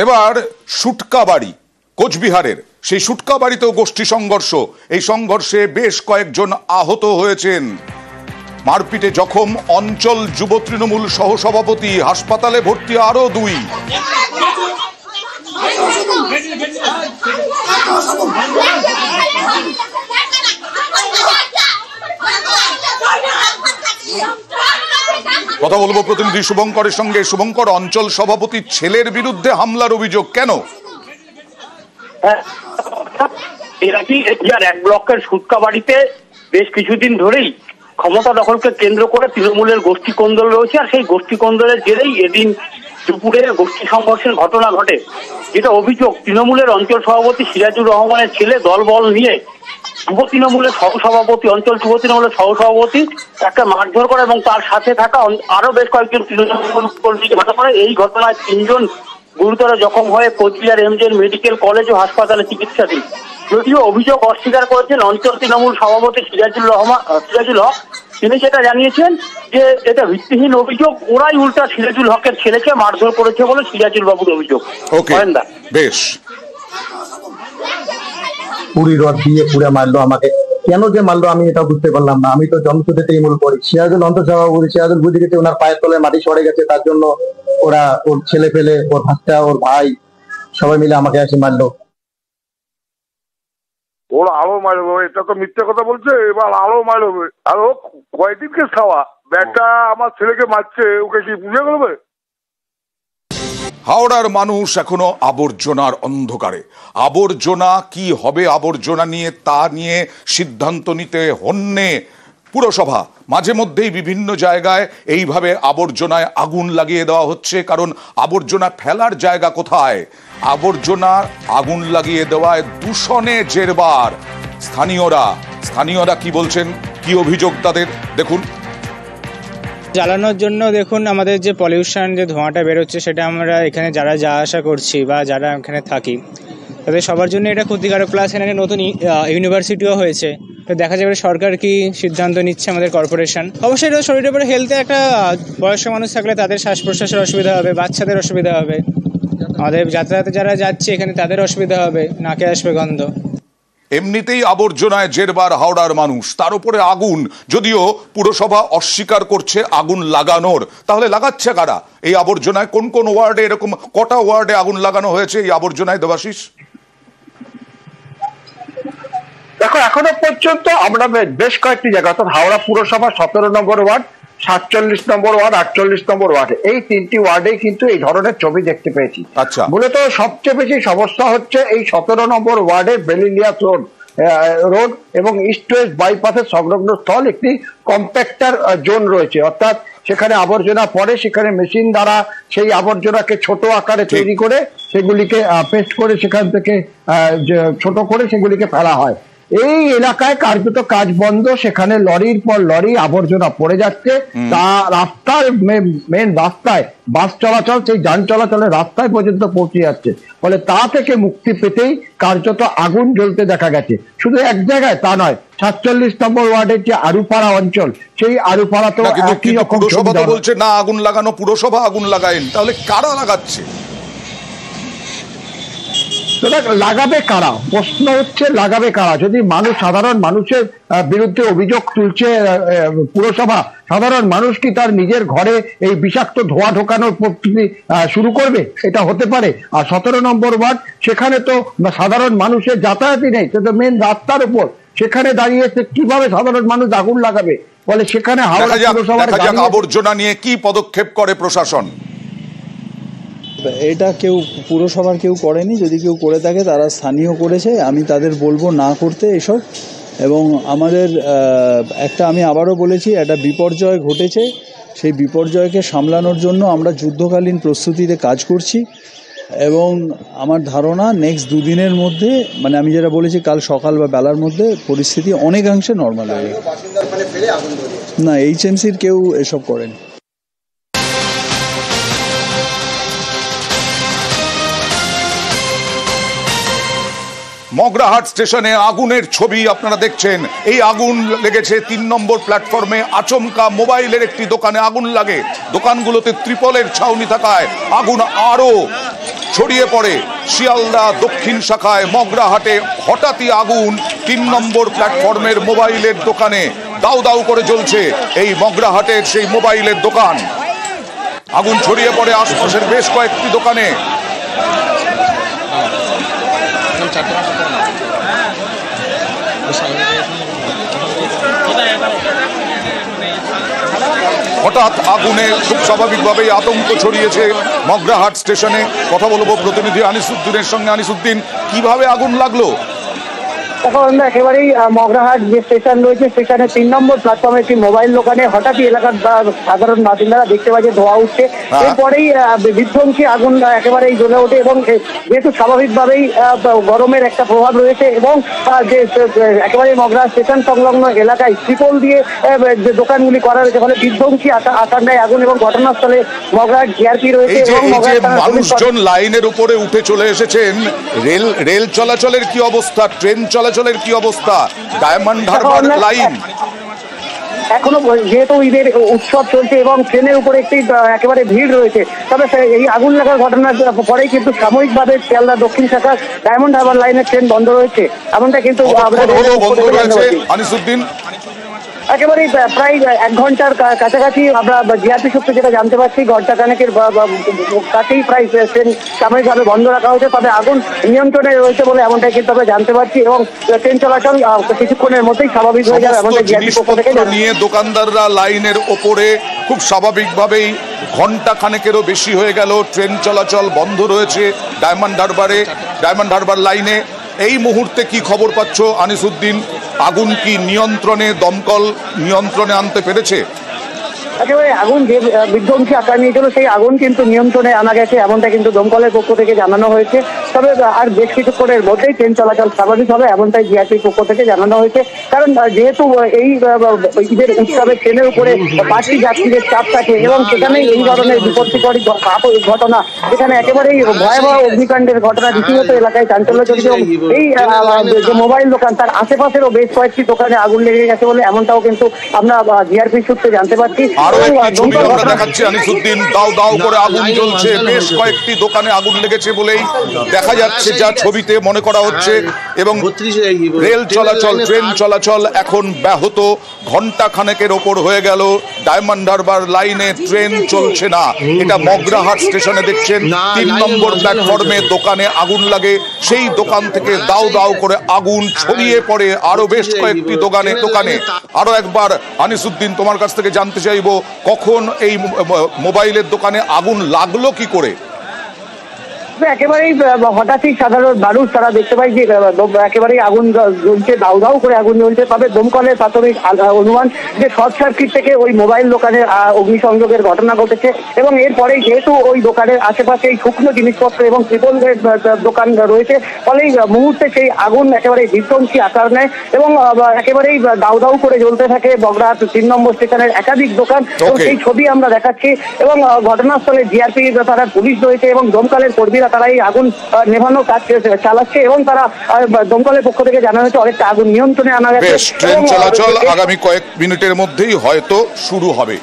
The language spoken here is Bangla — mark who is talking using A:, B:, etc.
A: এবার সুটকাবাড়ি, কোচবিহারের সেই সুটকাবাড়িতেও গোষ্ঠী সংঘর্ষ। এই সংঘর্ষে বেশ কয়েকজন আহত হয়েছেন। মারপিটে জখম অঞ্চল যুব তৃণমূল সহসভাপতি, হাসপাতালে ভর্তি আরো 2। কথা বলবো প্রতিনিধি শুভঙ্করের সঙ্গে। শুভঙ্কর, অঞ্চল সভাপতির ছেলের বিরুদ্ধে হামলার অভিযোগ কেন?
B: এরা কি এক ব্লকের সুটকাবাড়িতে বেশ কিছুদিন ধরেই ক্ষমতা দখলকে কেন্দ্র করে তৃণমূলের গোষ্ঠী কোন্দল রয়েছে, আর সেই গোষ্ঠী কোন্দলের জেরেই এদিন দুপুরে গোষ্ঠী সংঘর্ষের ঘটনা ঘটে। যেটা অভিযোগ, তৃণমূলের অঞ্চল সভাপতি সিরাজুর রহমানের ছেলে দলবল নিয়ে যুব তৃণমূলের সহসভাপতি, অঞ্চল যুব তৃণমূলের সহসভাপতি একটা মারধর করে এবং তার সাথে থাকা আরো বেশ কয়েকজন তৃণমূল কর্মীকে হত্যা করে। এই ঘটনায় 3 জন গুরুতর জখম হয়ে কোচবিহার এমজেএন মেডিকেল কলেজ ও হাসপাতালে চিকিৎসাধীন। যদিও অভিযোগ অস্বীকার করেছেন অঞ্চল তৃণমূল সভাপতি সিরাজুল হক। তিনি যেটা জানিয়েছেন যে এটা ভিত্তিহীন অভিযোগ, ওরাই উল্টা সিরাজুল হকের ছেলেকে মারধর করেছে বলে সিরাজুল বাবুর অভিযোগ।
A: বেশ,
C: পুরি রড দিয়ে পুরে মারলো আমাকে, কেন যে মারলো আমি এটা বুঝতে পারলাম না। আমি তো জন্মসূত্রে তৃণমূল করি। সিরাজুল অন্তঃসভাপতি সিরাজুল বুঝে গেছে ওনার পায়ের তলে মাটি সরে গেছে, তার জন্য ওরা ওর ছেলে পেলে, ওর ভাতটা, ওর ভাই সবাই মিলে আমাকে এসে মারলো।
D: ওর আরো মারবে, এটা তো মিথ্যে কথা বলছে। এবার আরো মারবে, আর ও কয়দিন কেস খাওয়া ব্যাটা আমার ছেলেকে মারছে, ওকে কি বুঝে গেলবে?
A: হাওড়ার মানুষ এখনো আবর্জনার অন্ধকারে। আবর্জনা কি হবে আবর্জনা নিয়ে, তা নিয়ে সিদ্ধান্ত নিতে হন্যে পুরসভা। মাঝে মধ্যেই বিভিন্ন জায়গায় এইভাবে আবর্জনায় আগুন লাগিয়ে দেওয়া হচ্ছে, কারণ আবর্জনা ফেলার জায়গা কোথায়? আবর্জনার আগুন লাগিয়ে দেওয়ায় দূষণে জেরবার স্থানীয়রা কি বলছেন, কি অভিযোগ তাদের, দেখুন।
E: জ্বালানোর জন্য দেখুন আমাদের যে পলিউশন, যে ধোঁয়াটা বেরোচ্ছে, সেটা আমরা এখানে যারা যাওয়া আসা করছি বা যারা এখানে থাকি তাদের সবার জন্য এটা ক্ষতিকারক। প্লাস এখানে নতুন ইউনিভার্সিটিও হয়েছে, তো দেখা যাবে সরকার কি সিদ্ধান্ত নিচ্ছে, আমাদের কর্পোরেশন। অবশ্যই এটা শরীরের উপরে হেলথে একটা বয়স্ক মানুষ থাকলে তাদের শ্বাস প্রশ্বাসের অসুবিধা হবে, বাচ্চাদের অসুবিধা হবে, আমাদের যাতায়াতে যারা যাচ্ছে এখানে তাদের অসুবিধা হবে, নাকে আসবে গন্ধ।
A: এমনিতেই আবর্জনায় জেরবার হাওড়ার মানুষ, তার উপরে আগুন। যদিও পুরসভা অস্বীকার করছে আগুন লাগানোর, তাহলে লাগাচ্ছে কারা এই আবর্জনায়? কোন কোন ওয়ার্ডে, এরকম কটা ওয়ার্ডে আগুন লাগানো হয়েছে এই আবর্জনায়, দেবাশিস?
C: দেখো, এখনো পর্যন্ত আমরা বেশ কয়েকটি জায়গা, অর্থাৎ হাওড়া পুরসভা 17 নম্বর ওয়ার্ড, 47 নম্বর ওয়ার্ড, 48 নম্বর ওয়ার্ডে, এই 3টি ওয়ার্ডে কিন্তু এই ধরনের ছবি দেখতে পেয়েছি।
A: আচ্ছা,
C: মূলত সবচেয়ে বেশি সমস্যা হচ্ছে এই 17 নম্বর ওয়ার্ডে বেলিলিয়াস রোড এবং ইস্ট ওয়েস্ট বাইপাসের সংলগ্ন স্থল একটি কম্প্যাক্টার জোন রয়েছে, অর্থাৎ সেখানে আবর্জনা পড়ে, সেখানে মেশিন দ্বারা সেই আবর্জনাকে ছোট আকারে তৈরি করে সেগুলিকে পেস্ট করে সেখান থেকে ছোট করে সেগুলিকে ফেলা হয়। এই এলাকায় কার্যত কাজ বন্ধ, সেখানে লরির পর লরি আবর্জনা পড়ে যাচ্ছে। তা রাস্তার মেন রাস্তায় বাস চলাচল, সেই যান চলাচলের রাস্তায় পর্যন্ত পৌঁছে যাচ্ছে। ফলে তা থেকে মুক্তি পেতেই কার্যত আগুন জ্বলতে দেখা গেছে। শুধু এক জায়গায় তা নয়, 47 নম্বর ওয়ার্ডের যে আরুপাড়া অঞ্চল, সেই আরুপাড়া তো একই রকম।
A: পুরসভা তো বলছে না আগুন লাগানো, পুরসভা আগুন লাগায়নি, তাহলে কারা লাগাচ্ছে?
C: লাগাবে কারা? প্রশ্ন হচ্ছে লাগাবে কারা? যদি সাধারণ মানুষের বিরুদ্ধে অভিযোগ তুলছে পুরসভা, সাধারণ মানুষ কি তার নিজের ঘরে এই বিষাক্ত ধোঁয়া ঢোকানোর প্রস্তুতি শুরু করবে? এটা হতে পারে। আর 17 নম্বর ওয়ার্ড, সেখানে তো সাধারণ মানুষের যাতায়াতই নেই, তো মেন রাস্তার উপর, সেখানে দাঁড়িয়ে কিভাবে সাধারণ মানুষ আগুন লাগাবে? বলে সেখানে হাওড়া পুরসভার
A: আবর্জনা নিয়ে কি পদক্ষেপ করে প্রশাসন?
F: এটা কেউ পুরসভার কেউ করেনি, যদি কেউ করে থাকে তারা স্থানীয় করেছে। আমি তাদের বলবো না করতে এসব। এবং আমাদের আমি আবারও বলেছি, একটা বিপর্যয় ঘটেছে, সেই বিপর্যয়কে সামলানোর জন্য আমরা যুদ্ধকালীন প্রস্তুতিতে কাজ করছি। এবং আমার ধারণা নেক্সট 2 দিনের মধ্যে, মানে আমি যেটা বলেছি কাল সকাল বা বেলার মধ্যে, পরিস্থিতি অনেকাংশে নর্মাল হয়ে যাবে। না, HMCর কেউ এসব করেনি।
A: মগরাহাট স্টেশনে আগুনের ছবি আপনারা দেখছেন। এই আগুন লেগেছে 3 নম্বর প্ল্যাটফর্মে। আচমকা মোবাইলের একটি দোকানে আগুন লাগে। দোকানগুলোতে ত্রিপলের ছাউনি থাকায় আগুন আরো ছড়িয়ে পড়ে শিয়ালদা দক্ষিণ শাখায় মগরাহাটে হঠাৎই আগুন 3 নম্বর প্ল্যাটফর্মের মোবাইলের দোকানে। দাউ দাউ করে জ্বলছে এই মগরাহাটের সেই মোবাইলের দোকান। আগুন ছড়িয়ে পড়ে আশপাশের বেশ কয়েকটি দোকানে। হঠাৎ আগুনে খুব স্বাভাবিকভাবেই আতঙ্ক ছড়িয়েছে মগরাহাট স্টেশনে। কথা বলবো প্রতিনিধি আনিসুদ্দিনের সঙ্গে। আনিসুদ্দিন, কিভাবে আগুন লাগলো?
B: এখন একেবারেই মগরাহাট যে স্টেশন রয়েছে স্টেশনের 3 নম্বর প্ল্যাটফর্মে একটি মোবাইল দোকানে হঠাৎই এলাকার সাধারণ বাসিন্দারা দেখতে পায় যে ধোঁয়া উঠছে। এরপরেই বিধ্বংসী আগুন একেবারেই জ্বলে ওঠে এবং যেহেতু স্বাভাবিকভাবেই গরমের একটা প্রভাব রয়েছে এবং যে একেবারেই মগরাহাট স্টেশন সংলগ্ন এলাকায় ত্রিপল দিয়ে যে দোকানগুলি করা রয়েছে ফলে বিধ্বংসী আকার নেয় আগুন এবং ঘটনাস্থলে মগরাহাট জিআরপি রয়েছে এবং
A: মানুষজন লাইনের উপরে উঠে চলে এসেছেন। রেল চলাচলের কি অবস্থা? ট্রেন চলাচলের কি অবস্থা? ডায়মন্ড হারবার লাইন
B: এখনো যেহেতু ঈদের উৎসব চলছে এবং ট্রেনের উপরে একটি একেবারে ভিড় রয়েছে, তবে এই আগুন লাগার ঘটনার পরেই কিন্তু সাময়িকভাবে শিয়ালদা দক্ষিণ শাখার ডায়মন্ড হারবার লাইনের ট্রেন বন্ধ রয়েছে। এমনটা কিন্তু
A: আনিসুদ্দিন
B: একেবারেই প্রায় 1 ঘন্টার কাছাকাছি আমরা জিআরপি সূত্রে যেটা জানতে পারছি, ঘন্টা খানেকের কাছেই প্রায় ট্রেন সাময়িকভাবে বন্ধ রাখা হয়েছে। তবে আগুন নিয়ন্ত্রণে রয়েছে বলে এমনটাই কিন্তু আমরা জানতে পারছি এবং ট্রেন চলাচল কিছুক্ষণের মধ্যেই স্বাভাবিক হয়ে যাবে এমনটাই জিআরপি পক্ষ থেকে
A: নিয়ে দোকানদাররা লাইনের ওপরে খুব স্বাভাবিকভাবেই ঘন্টা খানেকেরও বেশি হয়ে গেল ট্রেন চলাচল বন্ধ রয়েছে ডায়মন্ড হারবার লাইনে। এই মুহূর্তে কি খবর পাচ্ছ আনিসুদ্দিন? আগুন কি নিয়ন্ত্রণে, দমকল নিয়ন্ত্রণে আনতে পেরেছে?
B: একেবারে আগুন যে বিধ্বংসী আকার নিয়েছিল সেই আগুন কিন্তু নিয়ন্ত্রণে আনা গেছে এমনটা কিন্তু দমকলের পক্ষ থেকে জানানো হয়েছে। তবে আর বেশ কিছুক্ষণের মধ্যেই ট্রেন চলাচল স্বাভাবিক হবে এমনটাই জিআরপির পক্ষ থেকে জানানো হয়েছে। কারণ যেহেতু এই ঈদের উৎসবে ট্রেনের উপরে বাড়তি যাত্রীদের চাপ থাকে এবং সেখানে এই ধরনের বিপত্তিকর ঘটনা, যেখানে একেবারেই ভয়াবহ অগ্নিকাণ্ডের ঘটনা রীতিমতো এলাকায় চাঞ্চল্য চলছে এবং এই যে মোবাইল দোকান তার আশেপাশেরও বেশ কয়েকটি দোকানে আগুন লেগে গেছে বলে এমনটাও কিন্তু আমরা জিআরপি সূত্রে জানতে পারছি।
A: আরো একটি ছবি আমরা দেখাচ্ছি আনিসুদ্দিন, দাউ দাউ করে আগুন জ্বলছে, বেশ কয়েকটি দোকানে আগুন লেগেছে বলেই দেখা যাচ্ছে যা ছবিতে মনে করা হচ্ছে। এবং রেল চলাচল, ট্রেন চলাচল এখন ব্যাহত। ঘন্টা খানেকের ওপর হয়ে গেল ডায়মন্ড হারবার লাইনে ট্রেন চলছে না। এটা মগরাহাট স্টেশনে দেখছেন 3 নম্বর প্ল্যাটফর্মে দোকানে আগুন লাগে। সেই দোকান থেকে দাউ দাউ করে আগুন ছড়িয়ে পড়ে আরো বেশ কয়েকটি দোকানে। আরো একবার আনিসুদ্দিন তোমার কাছ থেকে জানতে চাইবো, কখন এই মোবাইলের দোকানে আগুন লাগলো কি করে?
B: একেবারেই হঠাৎই সাধারণ মানুষ তারা দেখতে পায় যে একেবারেই আগুন জ্বলছে, দাউ দাউ করে আগুন জ্বলছে। তবে দমকলের প্রাথমিক অনুমান যে শর্ট সার্কিট থেকে ওই মোবাইল দোকানের অগ্নিসংযোগের ঘটনা ঘটেছে এবং এরপরেই যেহেতু ওই দোকানের আশেপাশে এই শুকনো জিনিসপত্র এবং ত্রিপলের দোকান রয়েছে ফলে মুহূর্তে সেই আগুন একেবারেই বিধ্বংসী আকার নেয় এবং একেবারেই দাউ দাউ করে জ্বলতে থাকে মগরাহাট 3 নম্বর স্টেশনের একাধিক দোকান। এবং সেই ছবি আমরা দেখাচ্ছি এবং ঘটনাস্থলে জিআরপি তারা পুলিশ রয়েছে এবং দমকলের কর্মীরা তারা এই আগুন নেভানোর কাজ চালাচ্ছে এবং তারা দমকলের পক্ষ থেকে জানানো হয়েছে অনেকটা আগুন নিয়ন্ত্রণে আনা গেছে।
A: ট্রেন চলাচল আগামী কয়েক মিনিটের মধ্যেই হয়তো শুরু হবে।